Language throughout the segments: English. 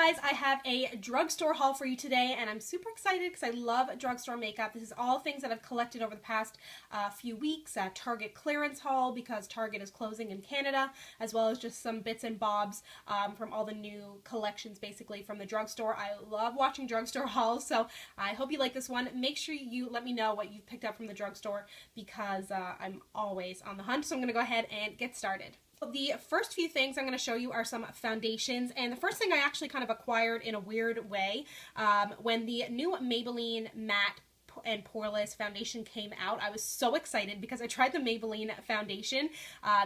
guys, I have a drugstore haul for you today, and I'm super excited because I love drugstore makeup. This is all things that I've collected over the past few weeks. A Target clearance haul because Target is closing in Canada, as well as just some bits and bobs from all the new collections basically from the drugstore. I love watching drugstore hauls, so I hope you like this one. Make sure you let me know what you've picked up from the drugstore because I'm always on the hunt, so I'm going to go ahead and get started. The first few things I'm going to show you are some foundations, and the first thing I actually kind of acquired in a weird way when the new Maybelline matte and Poreless foundation came out. I was so excited because I tried the Maybelline foundation,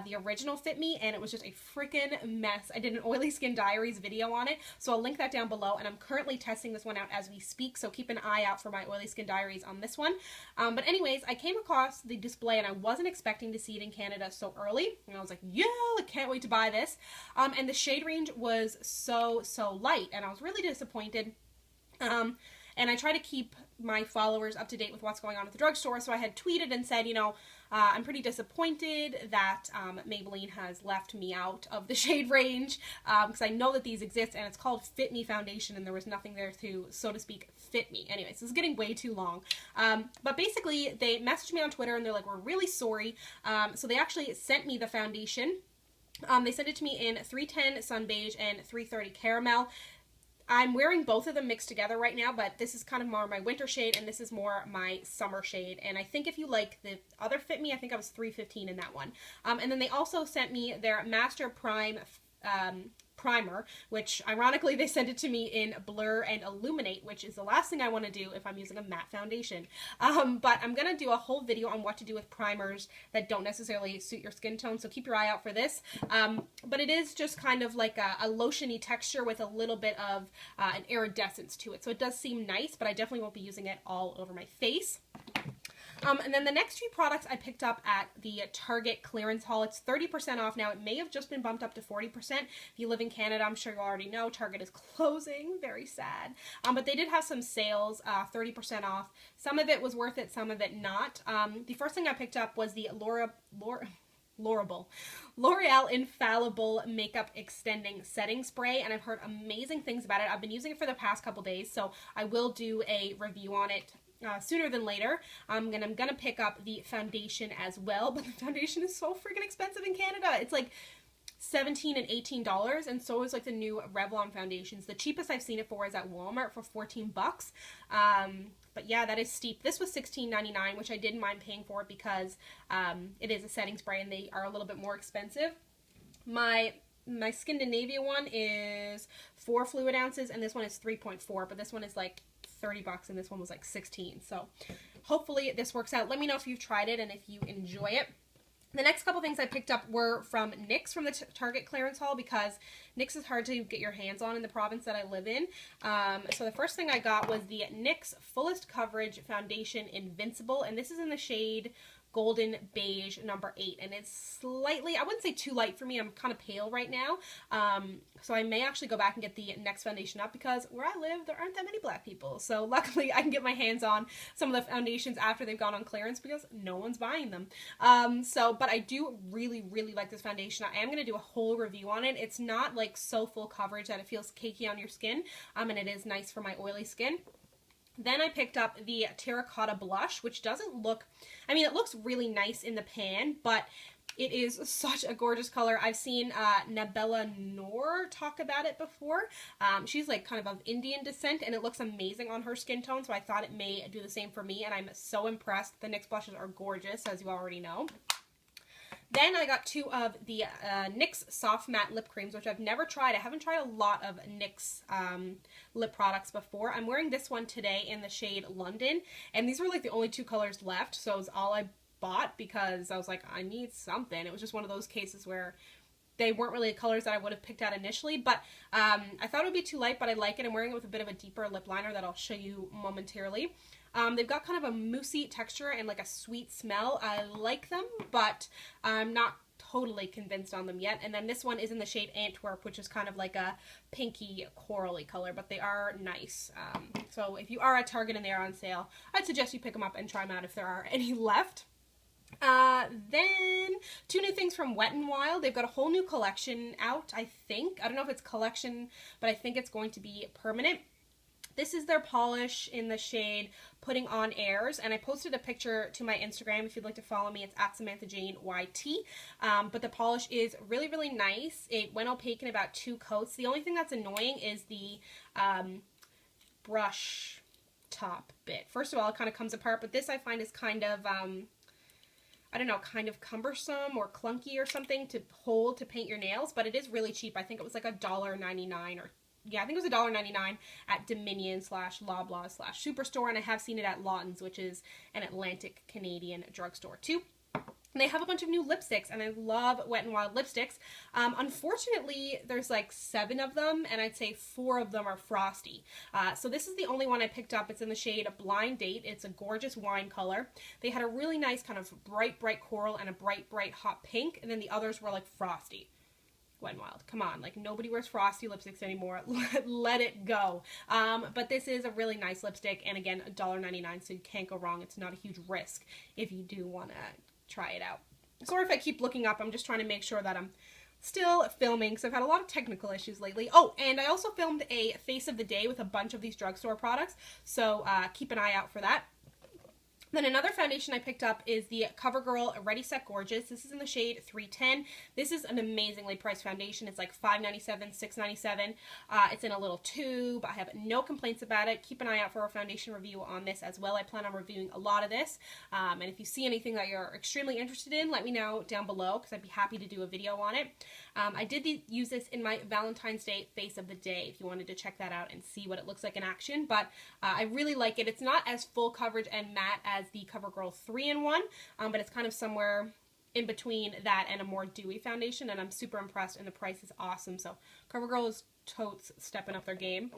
the original Fit Me, and it was just a freaking mess. I did an Oily Skin Diaries video on it, so I'll link that down below, and I'm currently testing this one out as we speak, so keep an eye out for my Oily Skin Diaries on this one. But anyways, I came across the display, and I wasn't expecting to see it in Canada so early, and I was like, yeah, I can't wait to buy this. And the shade range was so light, and I was really disappointed. And I try to keep my followers up to date with what's going on at the drugstore, so I had tweeted and said, you know, I'm pretty disappointed that Maybelline has left me out of the shade range, because I know that these exist, and it's called Fit Me Foundation, and there was nothing there to, so to speak, fit me. Anyways, this is getting way too long. But basically, they messaged me on Twitter, and they're like, we're really sorry. So they actually sent me the foundation. They sent it to me in 310 Sun Beige and 330 Caramel. I'm wearing both of them mixed together right now, but this is kind of more my winter shade, and this is more my summer shade. And I think if you like the other Fit Me, I think I was 315 in that one. And then they also sent me their Master Prime primer, which ironically they sent it to me in Blur and Illuminate, which is the last thing I want to do if I'm using a matte foundation. But I'm going to do a whole video on what to do with primers that don't necessarily suit your skin tone, so keep your eye out for this. But it is just kind of like a lotiony texture with a little bit of an iridescence to it, so it does seem nice, but I definitely won't be using it all over my face. And then the next few products I picked up at the Target clearance haul. It's 30% off now. It may have just been bumped up to 40%. If you live in Canada, I'm sure you already know Target is closing. Very sad. But they did have some sales, 30% off. Some of it was worth it, some of it not. The first thing I picked up was the L'Oreal Infallible Makeup Extending Setting Spray, and I've heard amazing things about it. I've been using it for the past couple days, so I will do a review on it sooner than later. I'm gonna pick up the foundation as well, but the foundation is so freaking expensive in Canada. It's like $17 and $18, and so is like the new Revlon foundations. The cheapest I've seen it for is at Walmart for 14 bucks. But yeah, that is steep. This was $16.99, which I didn't mind paying for it because it is a setting spray and they are a little bit more expensive. My Scandinavia one is 4 fluid ounces, and this one is 3.4, but this one is like 30 bucks, and this one was like 16. So hopefully this works out. Let me know if you've tried it and if you enjoy it. The next couple things I picked up were from Nyx from the Target clearance haul, because Nyx is hard to get your hands on in the province that I live in. So the first thing I got was the Nyx Fullest Coverage Foundation Invincible, and this is in the shade Golden Beige number 8, and it's slightly, I wouldn't say too light for me. I'm kind of pale right now, so I may actually go back and get the next foundation up, because where I live there aren't that many black people, so luckily I can get my hands on some of the foundations after they've gone on clearance because no one's buying them. But I do really like this foundation. I am going to do a whole review on it. It's not like so full coverage that it feels cakey on your skin, and it is nice for my oily skin. Then I picked up the Terracotta Blush, which doesn't look, I mean, it looks really nice in the pan, but it is such a gorgeous color. I've seen Nabella Noor talk about it before. She's like kind of Indian descent, and it looks amazing on her skin tone, so I thought it may do the same for me, and I'm so impressed. The NYX blushes are gorgeous, as you already know. Then I got 2 of the NYX Soft Matte Lip Creams, which I've never tried. I haven't tried a lot of NYX lip products before. I'm wearing this one today in the shade London, and these were like the only 2 colors left, so it was all I bought because I was like, I need something. It was just one of those cases where they weren't really the colors that I would have picked out initially, but I thought it would be too light, but I like it. I'm wearing it with a bit of a deeper lip liner that I'll show you momentarily. They've got kind of a moussey texture and like a sweet smell. I like them, but I'm not totally convinced on them yet. And then this one is in the shade Antwerp, which is kind of like a pinky corally color, but they are nice. So if you are at Target and they are on sale, I'd suggest you pick them up and try them out if there are any left. Then two new things from Wet n Wild. They've got a whole new collection out, I think. I don't know if it's collection, but I think it's going to be permanent. This is their polish in the shade Putting On Airs, and I posted a picture to my Instagram if you'd like to follow me. It's at Samantha Jane YT. But the polish is really, really nice. It went opaque in about 2 coats. The only thing that's annoying is the brush top bit. First of all, it kind of comes apart, but this I find is kind of, I don't know, kind of cumbersome or clunky or something to hold to paint your nails, but it is really cheap. I think it was like $1.99 or yeah, I think it was $1.99 at Dominion / Loblaws / Superstore, and I have seen it at Lawton's, which is an Atlantic Canadian drugstore too. And they have a bunch of new lipsticks, and I love Wet n Wild lipsticks. Unfortunately, there's like 7 of them, and I'd say 4 of them are frosty. So this is the only one I picked up. It's in the shade Blind Date. It's a gorgeous wine color. They had a really nice kind of bright, bright coral and a bright, bright hot pink, and then the others were like frosty. Wet n Wild, come on, like nobody wears frosty lipsticks anymore. Let it go. But this is a really nice lipstick, and again, $1.99, so you can't go wrong. It's not a huge risk if you do want to try it out. Sorry if I keep looking up. I'm just trying to make sure that I'm still filming, because I've had a lot of technical issues lately. Oh, and I also filmed a face of the day with a bunch of these drugstore products, so keep an eye out for that. Then another foundation I picked up is the Covergirl Ready Set Gorgeous. This is in the shade 310. This is an amazingly priced foundation. It's like $5.97, $6.97. It's in a little tube. I have no complaints about it. Keep an eye out for a foundation review on this as well. I plan on reviewing a lot of this. And if you see anything that you're extremely interested in, let me know down below, because I'd be happy to do a video on it. I did use this in my Valentine's Day face of the day if you wanted to check that out and see what it looks like in action. But I really like it. It's not as full coverage and matte as the CoverGirl 3-in-1, but it's kind of somewhere in between that and a more dewy foundation, and I'm super impressed, and the price is awesome. So CoverGirl is totes stepping up their game.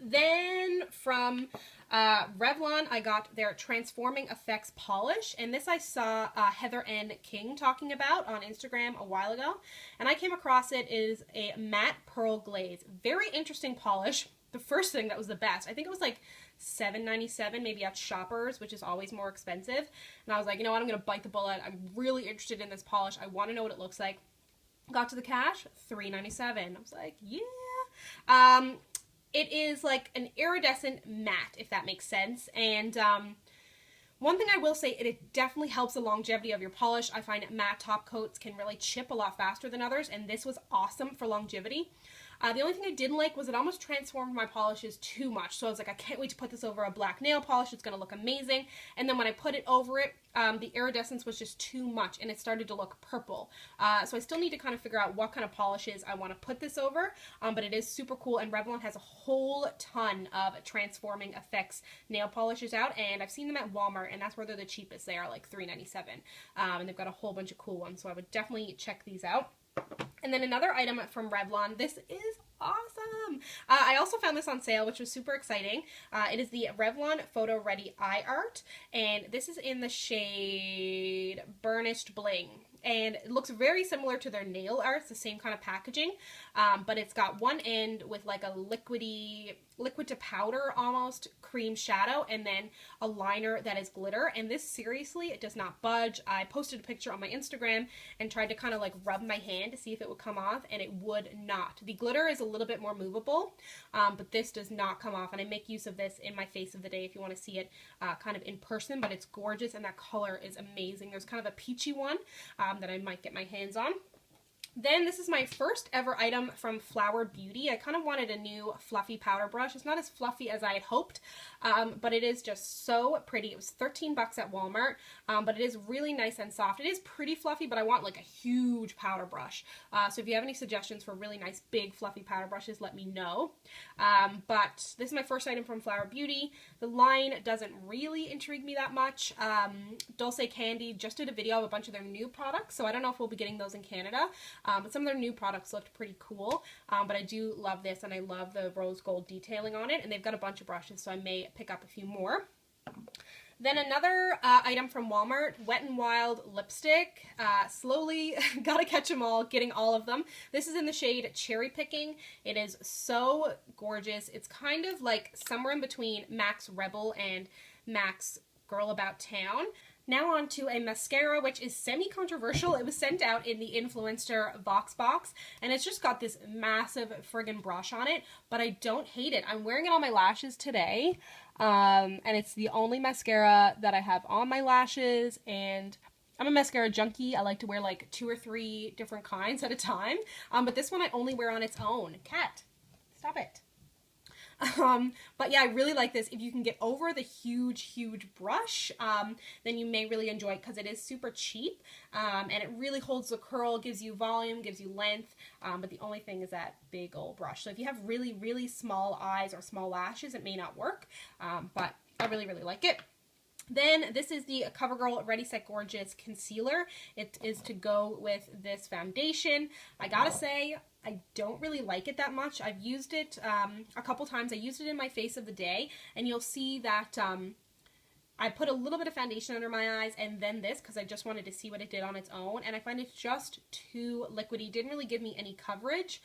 Then from Revlon, I got their Transforming Effects Polish, and this I saw Heather N. King talking about on Instagram a while ago, and I came across it. It is a matte pearl glaze. Very interesting polish. The first thing that was the best, I think it was like $7.97 maybe at Shoppers, which is always more expensive, and I was like, you know what, I'm going to bite the bullet. I'm really interested in this polish. I want to know what it looks like. Got to the cash, $3.97. I was like, yeah. It is like an iridescent matte, if that makes sense, and one thing I will say, it definitely helps the longevity of your polish. I find matte top coats can really chip a lot faster than others, and this was awesome for longevity. The only thing I didn't like was it almost transformed my polishes too much. So I was like, I can't wait to put this over a black nail polish. It's going to look amazing. And then when I put it over it, the iridescence was just too much, and it started to look purple. So I still need to kind of figure out what kind of polishes I want to put this over, but it is super cool, and Revlon has a whole ton of Transforming Effects nail polishes out, and I've seen them at Walmart, and that's where they're the cheapest. They are like $3.97, and they've got a whole bunch of cool ones, so I would definitely check these out. And then another item from Revlon. This is awesome. I also found this on sale, which was super exciting. It is the Revlon Photoready I Art, and this is in the shade Burnished Bling. And it looks very similar to their nail art. It's the same kind of packaging, but it's got one end with like a liquid to powder almost cream shadow, and then a liner that is glitter. And this, seriously, it does not budge. I posted a picture on my Instagram and tried to kind of like rub my hand to see if it would come off, and it would not. The glitter is a little bit more movable, but this does not come off, and I make use of this in my face of the day if you want to see it kind of in person. But it's gorgeous, and that color is amazing. There's kind of a peachy one that I might get my hands on. Then this is my first ever item from Flower Beauty. I kind of wanted a new fluffy powder brush. It's not as fluffy as I had hoped, but it is just so pretty. It was 13 bucks at Walmart, but it is really nice and soft. It is pretty fluffy, but I want like a huge powder brush. So if you have any suggestions for really nice big fluffy powder brushes, let me know. But this is my first item from Flower Beauty. The line doesn't really intrigue me that much. Dulce Candy just did a video of a bunch of their new products, so I don't know if we'll be getting those in Canada. But some of their new products looked pretty cool, but I do love this, and I love the rose gold detailing on it, and they've got a bunch of brushes, so I may pick up a few more. Then another item from Walmart, Wet n Wild lipstick. Slowly, gotta catch them all, getting all of them. This is in the shade Cherry Picking. It is so gorgeous. It's kind of like somewhere in between MAC's Rebel and MAC's Girl About Town. Now on to a mascara, which is semi-controversial. It was sent out in the Influencer Vox box, and it's just got this massive friggin' brush on it, but I don't hate it. I'm wearing it on my lashes today, and it's the only mascara that I have on my lashes, and I'm a mascara junkie. I like to wear like 2 or 3 different kinds at a time, but this one I only wear on its own. Cat, stop it. But yeah, I really like this. If you can get over the huge brush, then you may really enjoy it because it is super cheap, and it really holds the curl, gives you volume, gives you length, but the only thing is that big old brush. So if you have really small eyes or small lashes, it may not work, but I really like it. Then this is the CoverGirl Ready Set Gorgeous Concealer. It is to go with this foundation. I gotta say, I don't really like it that much. I've used it a couple times. I used it in my face of the day, and you'll see that I put a little bit of foundation under my eyes and then this because I just wanted to see what it did on its own, and I find it's just too liquidy. Didn't really give me any coverage.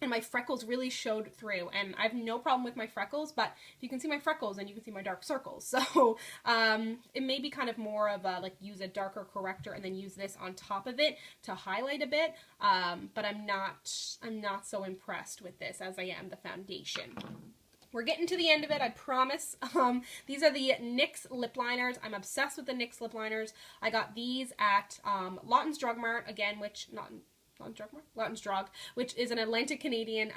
And my freckles really showed through, and I have no problem with my freckles, but if you can see my freckles, then you can see my dark circles. So it may be kind of more of a, like, use a darker corrector and then use this on top of it to highlight a bit, but I'm not so impressed with this as I am the foundation. We're getting to the end of it, I promise. These are the NYX Lip Liners. I'm obsessed with the NYX Lip Liners. I got these at Lawton's Drug Mart, again, Lawton's Drug, which is an Atlantic Canadian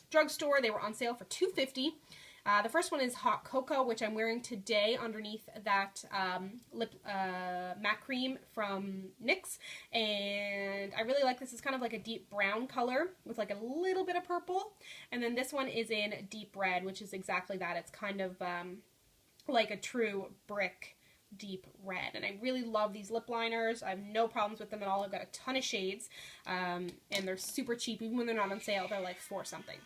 drugstore. They were on sale for $2.50. The first one is Hot Cocoa, which I'm wearing today underneath that matte cream from NYX, and I really like this. It's kind of like a deep brown color with like a little bit of purple, and then this one is in deep red, which is exactly that. It's kind of like a true brick deep red, and I really love these lip liners. I have no problems with them at all. I've got a ton of shades, and they're super cheap. Even when they're not on sale, they're like $4 something.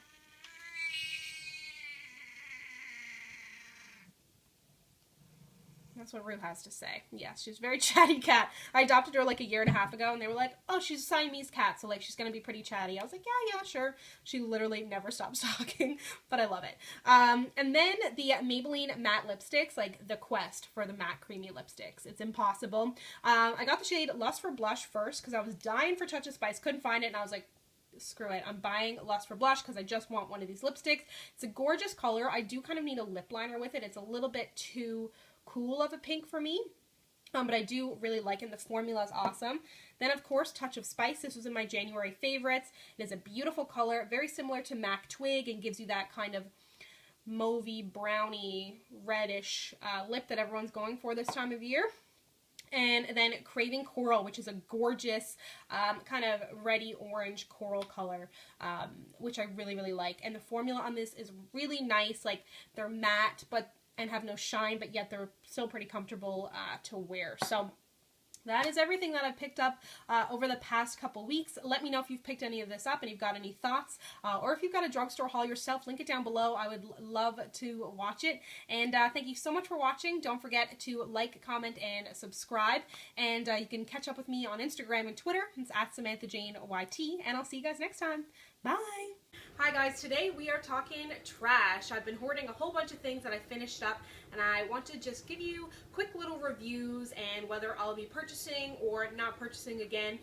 That's what Rue has to say. Yes, she's a very chatty cat. I adopted her like a year and a half ago, and they were like, oh, she's a Siamese cat, so like she's gonna be pretty chatty. I was like, yeah, sure. She literally never stops talking, but I love it. And then the Maybelline matte lipsticks, like the quest for the matte creamy lipsticks. It's impossible. I got the shade Lust for Blush first because I was dying for Touch of Spice, couldn't find it, and I was like, screw it, I'm buying Lust for Blush because I just want one of these lipsticks. It's a gorgeous color. I do kind of need a lip liner with it. It's a little bit too cool of a pink for me, but I do really like it. The formula is awesome. Then, of course, Touch of Spice. This was in my January favorites. It is a beautiful color, very similar to MAC Twig, and gives you that kind of mauvey, browny, reddish lip that everyone's going for this time of year. And then Craving Coral, which is a gorgeous kind of reddy orange coral color, which I really like. And the formula on this is really nice. Like, they're matte and have no shine, but yet they're still pretty comfortable to wear. So that is everything that I've picked up over the past couple weeks. Let me know if you've picked any of this up and you've got any thoughts, or if you've got a drugstore haul yourself, link it down below. I would love to watch it. And thank you so much for watching. Don't forget to like, comment, and subscribe. And you can catch up with me on Instagram and Twitter. It's at SamanthaJaneYT, and I'll see you guys next time. Bye! Hi guys, today we are talking trash. I've been hoarding a whole bunch of things that I finished up, and I want to just give you quick little reviews and whether I'll be purchasing or not purchasing again.